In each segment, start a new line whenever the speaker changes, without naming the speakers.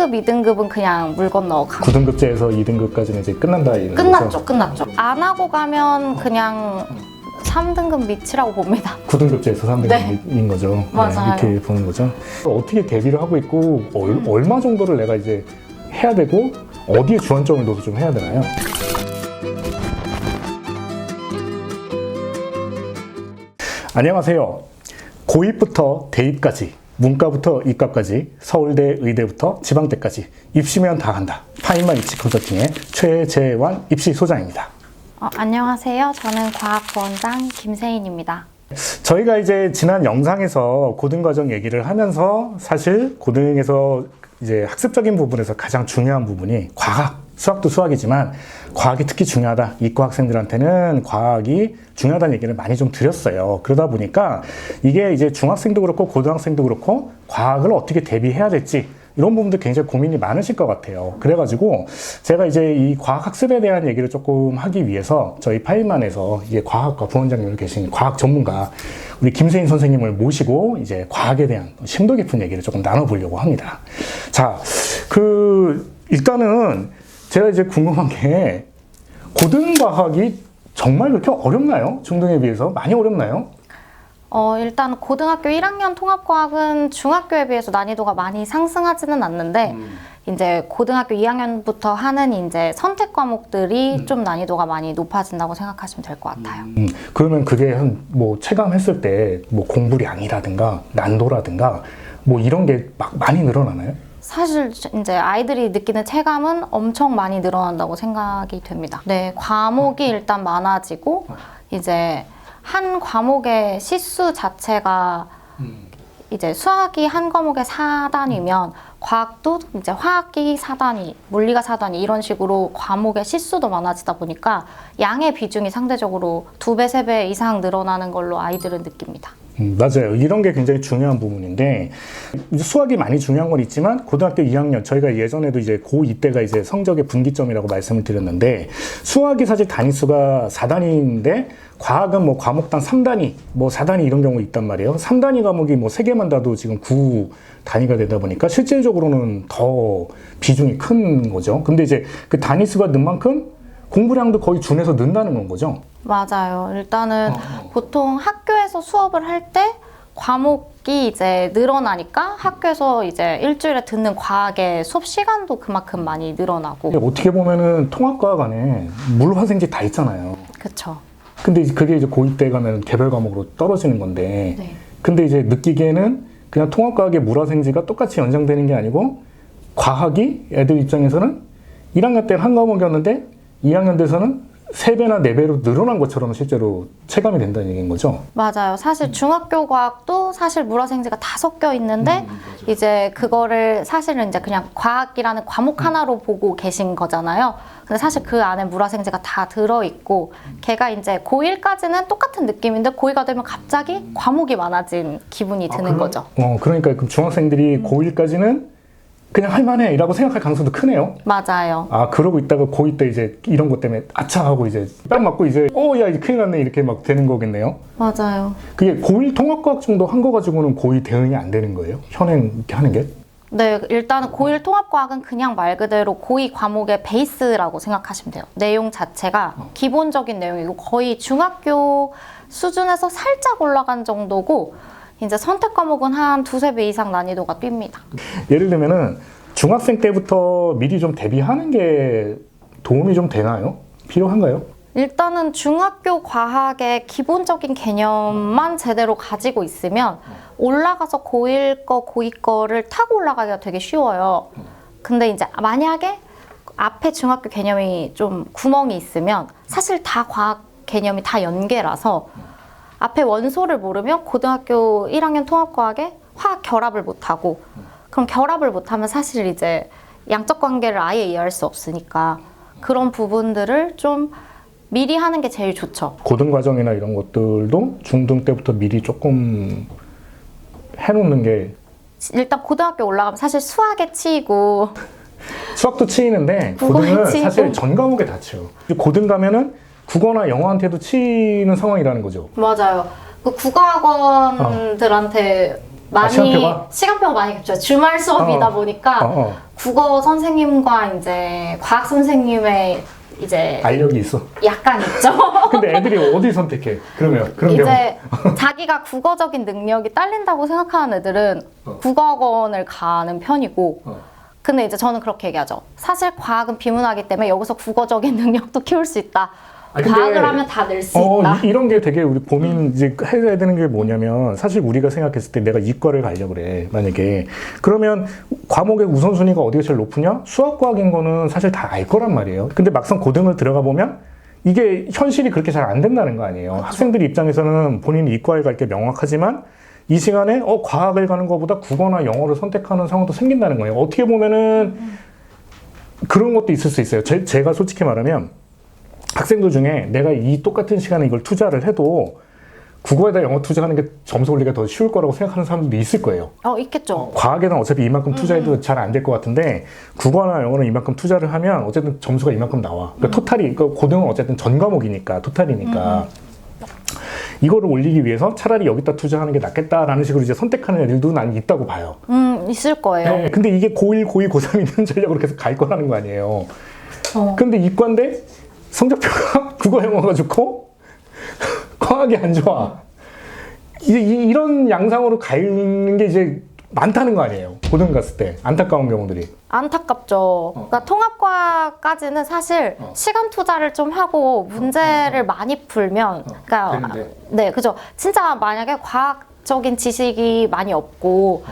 1등급, 2등급은 그냥 물 건너 가.
9등급제에서 2등급까지는 이제 끝난다 이런
끝났죠,
거죠?
끝났죠. 안 하고 가면 그냥 3등급 밑이라고 봅니다.
9등급제에서 3등급인
네.
거죠.
맞아요.
네, 이렇게 보는 거죠. 어떻게 대비를 하고 있고 얼마 정도를 내가 이제 해야 되고 어디에 주안점을 둬서 좀 해야 되나요? 안녕하세요. 고2부터 대입까지, 문과부터 이과까지, 서울대, 의대부터 지방대까지 입시면 다 한다. 파인만 입시 컨설팅의 최재환 입시 소장입니다.
안녕하세요. 저는 과학부원장 김세인입니다.
저희가 이제 지난 영상에서 고등과정 얘기를 하면서 사실 고등에서 이제 학습적인 부분에서 가장 중요한 부분이 과학, 수학도 수학이지만 과학이 특히 중요하다. 이과 학생들한테는 과학이 중요하다는 얘기를 많이 좀 드렸어요. 그러다 보니까 이게 이제 중학생도 그렇고 고등학생도 그렇고 과학을 어떻게 대비해야 될지 이런 부분도 굉장히 고민이 많으실 것 같아요. 그래가지고 제가 이제 이 과학학습에 대한 얘기를 조금 하기 위해서 저희 파일만에서 이제 과학과 부원장님으로 계신 과학 전문가 우리 김세인 선생님을 모시고 이제 과학에 대한 심도 깊은 얘기를 조금 나눠보려고 합니다. 자, 일단은 제가 이제 궁금한 게 고등과학이 정말 그렇게 어렵나요? 중등에 비해서 많이 어렵나요?
일단 고등학교 1학년 통합과학은 중학교에 비해서 난이도가 많이 상승하지는 않는데 이제 고등학교 2학년부터 하는 이제 선택 과목들이 좀 난이도가 많이 높아진다고 생각하시면 될 것 같아요.
그러면 그게 뭐 체감했을 때 뭐 공부량이라든가 난도라든가 뭐 이런 게 막 많이 늘어나나요?
사실 이제 아이들이 느끼는 체감은 엄청 많이 늘어난다고 생각이 됩니다. 네, 과목이 일단 많아지고 이제 한 과목의 시수 자체가 이제 수학이 한 과목에 4단위면 과학도 이제 화학이 4단위, 물리가 4단위 이런 식으로 과목의 시수도 많아지다 보니까 양의 비중이 상대적으로 2배, 3배 이상 늘어나는 걸로 아이들은 느낍니다.
맞아요. 이런 게 굉장히 중요한 부분인데 수학이 많이 중요한 건 있지만 고등학교 2학년 저희가 예전에도 이제 고2 때가 이제 성적의 분기점이라고 말씀을 드렸는데 수학이 사실 단위수가 4단위인데 과학은 뭐 과목당 3단위, 뭐 4단위 이런 경우 있단 말이에요. 3단위 과목이 뭐 3개만 다도 지금 9단위가 되다 보니까 실질적으로는 더 비중이 큰 거죠. 근데 이제 그 단위수가 는 만큼 공부량도 거의 준해서 는다는 건 거죠.
맞아요. 일단은 보통 학교에서 수업을 할 때 과목이 이제 늘어나니까 학교에서 이제 일주일에 듣는 과학의 수업 시간도 그만큼 많이 늘어나고.
어떻게 보면은 통합과학 안에 물화생지 다 있잖아요.
그렇죠.
근데 그게 이제 고2 때 가면 개별 과목으로 떨어지는 건데
네.
근데 이제 느끼기에는 그냥 통합과학의 물화생지가 똑같이 연장되는 게 아니고 과학이 애들 입장에서는 1학년 때는 한 과목이었는데 2학년 돼서는 3배나 4배로 늘어난 것처럼 실제로 체감이 된다는 얘기인 거죠?
맞아요. 사실 중학교 과학도 사실 물화생지가 다 섞여 있는데 이제 그거를 사실은 이제 그냥 과학이라는 과목 하나로 보고 계신 거잖아요. 근데 사실 그 안에 물화생지가 다 들어있고 걔가 이제 고1까지는 똑같은 느낌인데 고2가 되면 갑자기 과목이 많아진 기분이 드는 거죠.
그러니까 그럼 중학생들이 고1까지는 그냥 할만해 이라고 생각할 가능성도 크네요.
맞아요.
그러고 있다가 고2 때 이제 이런 것 때문에 아차 하고 이제 딱 맞고 이제 야 이제 큰일 났네 이렇게 막 되는 거겠네요.
맞아요.
그게 고1 통합과학 정도 한 거 가지고는 고2 대응이 안 되는 거예요? 현행 이렇게 하는 게?
네, 일단은 고1 통합과학은 그냥 말 그대로 고2 과목의 베이스라고 생각하시면 돼요. 내용 자체가 기본적인 내용이고 거의 중학교 수준에서 살짝 올라간 정도고 이제 선택 과목은 한 2~3배 이상 난이도가 뜁니다.
예를 들면은 중학생 때부터 미리 좀 대비하는 게 도움이 좀 되나요? 필요한가요?
일단은 중학교 과학의 기본적인 개념만 제대로 가지고 있으면 올라가서 고1 거, 고2 거를 타고 올라가기가 되게 쉬워요. 근데 이제 만약에 앞에 중학교 개념이 좀 구멍이 있으면 사실 다 과학 개념이 다 연계라서 앞에 원소를 모르면 고등학교 1학년 통합과학에 화학 결합을 못하고 그럼 결합을 못하면 사실 이제 양적 관계를 아예 이해할 수 없으니까 그런 부분들을 좀 미리 하는 게 제일 좋죠.
고등과정이나 이런 것들도 중등 때부터 미리 조금 해놓는 게
일단 고등학교 올라가면 사실 수학에 치이고
수학도 치이는데
국어에
고등은
치이고.
사실 전 과목에 다 치요. 고등 가면은 국어나 영어한테도 치는 상황이라는 거죠.
맞아요. 그 국어학원들한테 많이
시간표가?
시간표가 많이 겹쳐요. 주말 수업이다 보니까 국어 선생님과 이제 과학 선생님의 이제
알력이 있어.
약간 있죠.
근데 애들이 어디 선택해? 그러면 그런
이제 자기가 국어적인 능력이 딸린다고 생각하는 애들은 국어학원을 가는 편이고 근데 이제 저는 그렇게 얘기하죠. 사실 과학은 비문화이기 때문에 여기서 국어적인 능력도 키울 수 있다. 과학을 하면 다 늘 수 있다.
이런 게 되게 우리 고민 이제 해야 되는 게 뭐냐면 사실 우리가 생각했을 때 내가 이과를 가려고 그래. 만약에 그러면 과목의 우선순위가 어디가 제일 높으냐? 수학 과학인 거는 사실 다 알 거란 말이에요. 근데 막상 고등을 들어가 보면 이게 현실이 그렇게 잘 안 된다는 거 아니에요. 그렇죠. 학생들 입장에서는 본인이 이과에 갈 게 명확하지만 이 시간에 과학을 가는 것보다 국어나 영어를 선택하는 상황도 생긴다는 거예요. 어떻게 보면은 그런 것도 있을 수 있어요. 제가 솔직히 말하면 학생들 중에 내가 이 똑같은 시간에 이걸 투자를 해도 국어에다 영어 투자하는 게 점수 올리기가 더 쉬울 거라고 생각하는 사람들도 있을 거예요.
있겠죠.
과학에는 어차피 이만큼 투자해도 잘 안 될 것 같은데 국어나 영어는 이만큼 투자를 하면 어쨌든 점수가 이만큼 나와. 그러니까 토탈이 고등은 어쨌든 전 과목이니까 토탈이니까 이거를 올리기 위해서 차라리 여기다 투자하는 게 낫겠다라는 식으로 이제 선택하는 애들도 난 있다고 봐요.
있을 거예요.
네, 근데 이게 고1, 고2, 고3 있는 전략으로 계속 갈 거라는 거 아니에요. 근데 이과인데 성적표가 국어 영어가 좋고 과학이 안 좋아. 이제 이런 양상으로 가는 게 이제 많다는 거 아니에요. 고등 갔을 때 안타까운 경우들이.
안타깝죠. 그러니까 통합과까지는 사실 시간 투자를 좀 하고 문제를 많이 풀면, 그러니까 네, 그죠. 진짜 만약에 과학적인 지식이 많이 없고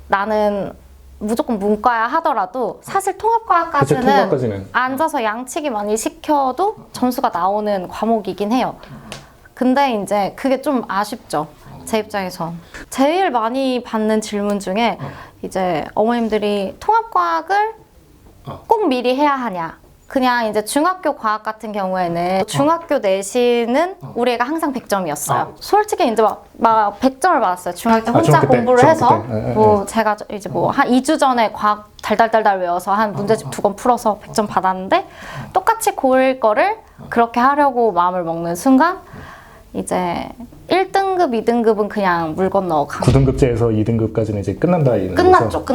나는 무조건 문과야 하더라도 사실 통합과까지는
그쵸, 통합까지는.
앉아서 양치기 많이 시켜도 점수가 나오는 과목이긴 해요. 근데 이제 그게 좀 아쉽죠. 제 입장에선. 제일 많이 받는 질문 중에 이제 어머님들이 통합과학을 꼭 미리 해야 하냐. 그냥 이제 중학교 과학 같은 경우에는 중학교 내신은 우리 애가 항상 100점이었어요. 솔직히 이제 막 100점을 받았어요. 중학교 때 혼자
중학교 때,
공부를 해서
때.
제가 이제 한 2주 전에 과학 달달달달 외워서 한 문제집 2권 풀어서 100점 받았는데 똑같이 고1 거를 그렇게 하려고 마음을 먹는 순간 이제 1등급, 2등급은 그냥 물 건너 가.
9등급제에서 2등급까지는 이제 끝난다.
끝났죠.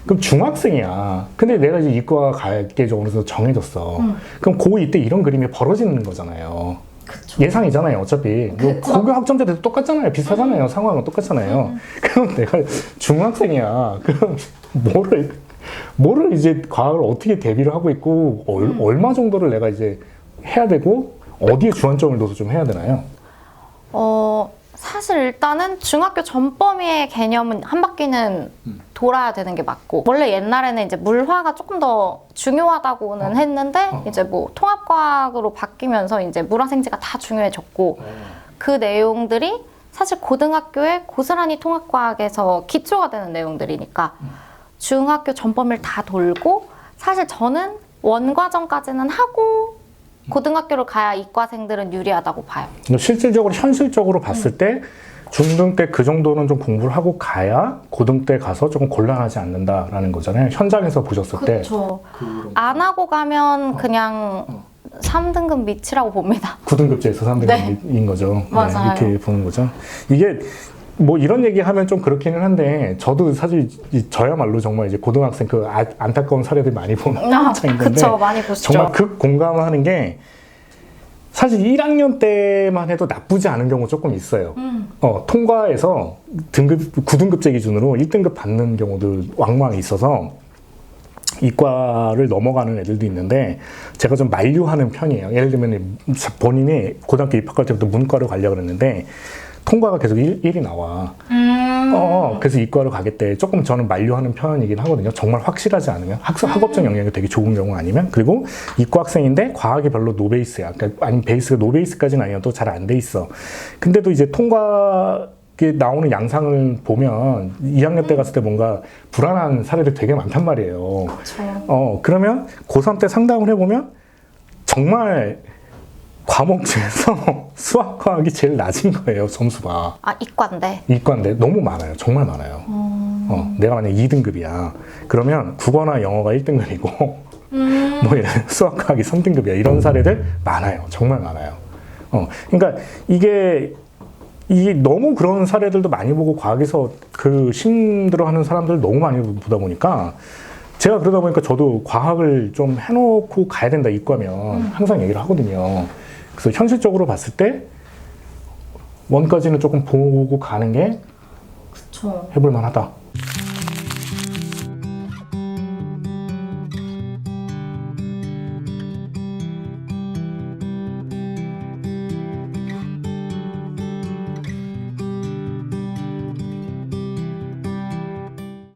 그럼 중학생이야. 근데 내가 이제 이과 갈게 어느 정도 정해졌어. 그럼 고2 때 이런 그림이 벌어지는 거잖아요.
그쵸.
예상이잖아요. 어차피 고교 학점제 돼도 똑같잖아요. 비슷하잖아요. 상황은 똑같잖아요. 그럼 내가 중학생이야. 그럼 뭐를 이제 과학을 어떻게 대비를 하고 있고 얼마 정도를 내가 이제 해야 되고 어디에 주안점을 둬서 좀 해야 되나요?
사실 일단은 중학교 전범위의 개념은 한 바퀴는 돌아야 되는 게 맞고 원래 옛날에는 이제 물화가 조금 더 중요하다고는 했는데 이제 뭐 통합과학으로 바뀌면서 이제 물화생지가 다 중요해졌고 그 내용들이 사실 고등학교에 고스란히 통합과학에서 기초가 되는 내용들이니까 중학교 전범위를 다 돌고 사실 저는 원과정까지는 하고 고등학교를 가야 이과생들은 유리하다고 봐요.
실질적으로 현실적으로 봤을 때 중등 때 그 정도는 좀 공부를 하고 가야 고등 때 가서 조금 곤란하지 않는다라는 거잖아요. 현장에서 보셨을 때.
그렇죠. 안 하고 가면 그냥 3등급 밑이라고 봅니다.
9등급제에서 3등급인 거죠.
맞아요.
네, 이렇게 보는 거죠. 이게 뭐 이런 얘기 하면 좀 그렇기는 한데 저도 사실 저야말로 정말 이제 고등학생 그 안타까운 사례들 많이 보는 입장인데
그쵸, 많이 보시죠.
정말 공감하는 게 사실 1학년 때만 해도 나쁘지 않은 경우 조금 있어요. 통과해서 9등급제 기준으로 1등급 받는 경우들 왕왕 있어서 이과를 넘어가는 애들도 있는데 제가 좀 만류하는 편이에요. 예를 들면 본인이 고등학교 입학할 때부터 문과를 가려고 그랬는데 통과가 계속 1이 나와. 그래서 이과를 가겠대. 조금 저는 만류하는 편이긴 하거든요. 정말 확실하지 않으면. 학업적 영역이 되게 좋은 경우 아니면. 그리고 이과 학생인데 과학이 별로 노베이스야. 그러니까 아니 베이스가 노베이스까지는 아니어도 잘 안 돼 있어. 근데도 이제 통과에 나오는 양상을 보면 2학년 때 갔을 때 뭔가 불안한 사례들 되게 많단 말이에요.
그렇죠.
그러면 고3 때 상담을 해보면 정말 과목 중에서 수학, 과학이 제일 낮은 거예요, 점수가.
이과인데?
이과인데 너무 많아요. 정말 많아요. 내가 만약 2등급이야. 그러면 국어나 영어가 1등급이고 뭐 이런 수학, 과학이 3등급이야. 이런 사례들 많아요. 정말 많아요. 그러니까 이게 너무 그런 사례들도 많이 보고 과학에서 그 힘들어하는 사람들 너무 많이 보다 보니까 제가 그러다 보니까 저도 과학을 좀 해놓고 가야 된다 이과면 항상 얘기를 하거든요. 그래서 현실적으로 봤을 때 원까지는 조금 보고 가는 게
그쵸.
해볼 만하다.